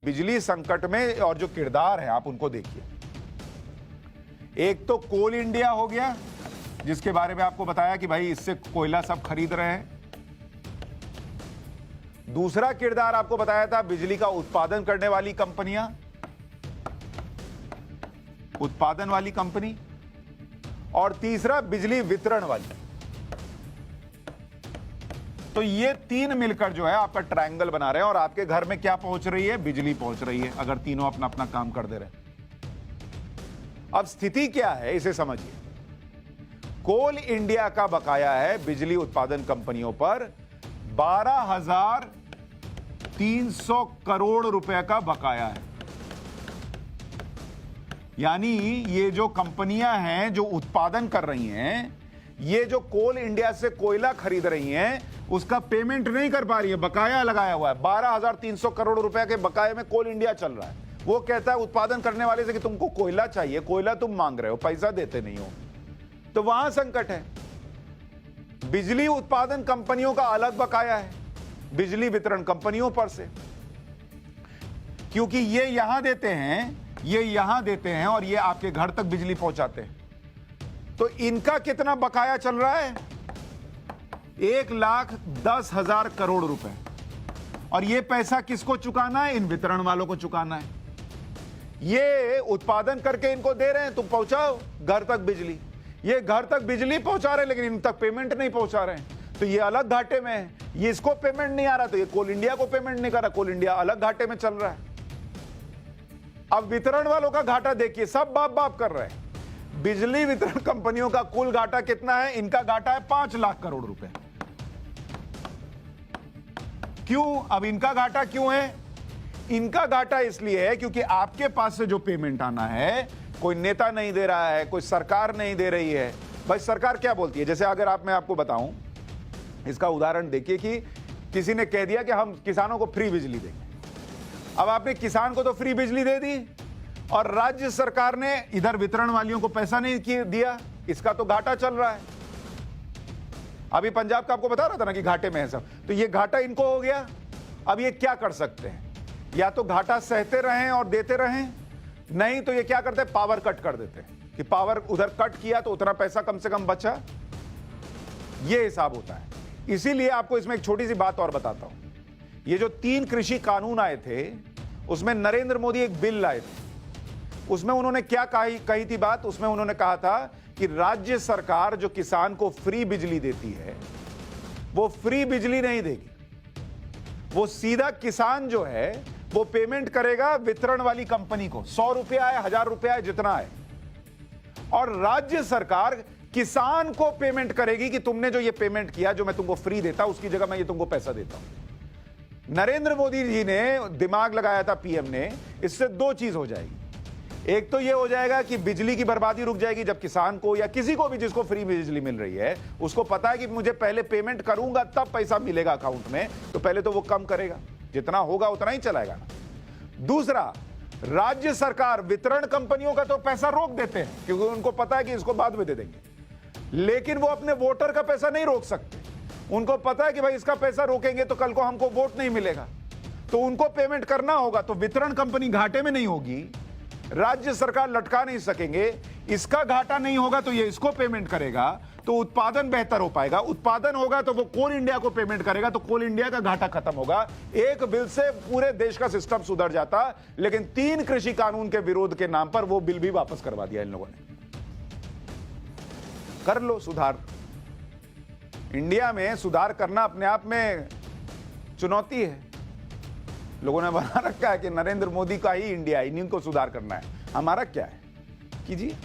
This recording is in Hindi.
बिजली संकट में और जो किरदार है आप उनको देखिए। एक तो कोल इंडिया हो गया, जिसके बारे में आपको बताया कि भाई इससे कोयला सब खरीद रहे हैं। दूसरा किरदार आपको बताया था बिजली का उत्पादन करने वाली कंपनियां, उत्पादन वाली कंपनी, और तीसरा बिजली वितरण वाली। तो ये तीन मिलकर जो है आपका ट्रायंगल बना रहे हैं, और आपके घर में क्या पहुंच रही है? बिजली पहुंच रही है, अगर तीनों अपना अपना काम कर दे रहे हैं। अब स्थिति क्या है इसे समझिए। कोल इंडिया का बकाया है बिजली उत्पादन कंपनियों पर 12,300 करोड़ रुपए का बकाया है। यानी ये जो कंपनियां हैं जो उत्पादन कर रही हैं, ये जो कोल इंडिया से कोयला खरीद रही हैं, उसका पेमेंट नहीं कर पा रही है, बकाया लगाया हुआ है। 12,300 करोड़ रुपए के बकाये में कोल इंडिया चल रहा है। वो कहता है उत्पादन करने वाले से कि तुमको कोयला चाहिए, कोयला तुम मांग रहे हो, पैसा देते नहीं हो, तो वहां संकट है। बिजली उत्पादन कंपनियों का अलग बकाया है बिजली वितरण कंपनियों पर से, क्योंकि ये यहां देते हैं, ये यहां देते हैं और ये आपके घर तक बिजली पहुंचाते हैं। तो इनका कितना बकाया चल रहा है? 1,10,000 करोड़ रुपए। और ये पैसा किसको चुकाना है? इन वितरण वालों को चुकाना है। ये उत्पादन करके इनको दे रहे हैं, तुम पहुंचाओ घर तक बिजली। ये घर तक बिजली पहुंचा रहे हैं, लेकिन इन तक पेमेंट नहीं पहुंचा रहे हैं, तो ये अलग घाटे में है। ये इसको पेमेंट नहीं आ रहा, तो ये कोल इंडिया को पेमेंट नहीं कर रहा, कोल इंडिया अलग घाटे में चल रहा है। अब वितरण वालों का घाटा देखिए, सब बाप बाप कर रहे हैं। बिजली वितरण कंपनियों का कुल घाटा कितना है? इनका घाटा है 5 लाख करोड़ रुपए। क्यों? अब इनका घाटा क्यों है? इनका घाटा इसलिए है क्योंकि आपके पास से जो पेमेंट आना है, कोई नेता नहीं दे रहा है, कोई सरकार नहीं दे रही है। भाई सरकार क्या बोलती है? जैसे अगर मैं आपको बताऊं, इसका उदाहरण देखिए कि किसी ने कह दिया कि हम किसानों को फ्री बिजली देंगे। अब आपने किसान को तो फ्री बिजली दे दी, और राज्य सरकार ने इधर वितरण वालियों को पैसा नहीं दिया, इसका तो घाटा चल रहा है। अभी पंजाब का आपको बता रहा था ना कि घाटे में है सब, तो ये घाटा इनको हो गया। अब ये क्या कर सकते हैं? या तो घाटा सहते रहें और देते रहें, नहीं तो ये क्या करते हैं? पावर कट कर देते हैं कि पावर उधर कट किया तो उतना पैसा कम से कम बचा। ये हिसाब होता है। इसीलिए आपको इसमें एक छोटी सी बात और बताता हूं। ये जो 3 कृषि कानून आए थे, उसमें नरेंद्र मोदी एक बिल लाए थे। उसमें उन्होंने क्या कही थी बात? उसमें उन्होंने कहा था कि राज्य सरकार जो किसान को फ्री बिजली देती है, वो फ्री बिजली नहीं देगी। वो सीधा किसान जो है वो पेमेंट करेगा वितरण वाली कंपनी को, 100 रुपया है, 1000 रुपया है, जितना है, और राज्य सरकार किसान को पेमेंट करेगी कि तुमने जो ये पेमेंट किया, जो मैं तुमको फ्री देता, उसकी जगह मैं ये तुमको पैसा देता हूं। नरेंद्र मोदी जी ने दिमाग लगाया था, पीएम ने, इससे 2 चीज हो जाएगी। एक तो ये हो जाएगा कि बिजली की बर्बादी रुक जाएगी, जब किसान को या किसी को भी जिसको फ्री बिजली मिल रही है, उसको पता है कि मुझे पहले पेमेंट करूंगा तब पैसा मिलेगा अकाउंट में, तो पहले तो वो कम करेगा, जितना होगा उतना ही चलाएगा ना। दूसरा, राज्य सरकार वितरण कंपनियों का तो पैसा रोक देते हैं, क्योंकि उनको पता है कि इसको बाद में दे देंगे, लेकिन वो अपने वोटर का पैसा नहीं रोक सकते। उनको पता है कि भाई इसका पैसा रोकेंगे तो कल को हमको वोट नहीं मिलेगा, तो उनको पेमेंट करना होगा। तो वितरण कंपनी घाटे में नहीं होगी, राज्य सरकार लटका नहीं सकेंगे, इसका घाटा नहीं होगा तो ये इसको पेमेंट करेगा, तो उत्पादन बेहतर हो पाएगा। उत्पादन होगा तो वो कोल इंडिया को पेमेंट करेगा, तो कोल इंडिया का घाटा खत्म होगा। एक बिल से पूरे देश का सिस्टम सुधर जाता, लेकिन 3 कृषि कानून के विरोध के नाम पर वो बिल भी वापस करवा दिया इन लोगों ने। कर लो सुधार। इंडिया में सुधार करना अपने आप में चुनौती है। लोगों ने बना रखा है कि नरेंद्र मोदी का ही इंडिया है, इन्हीं को सुधार करना है। हमारा क्या है? कीजिए।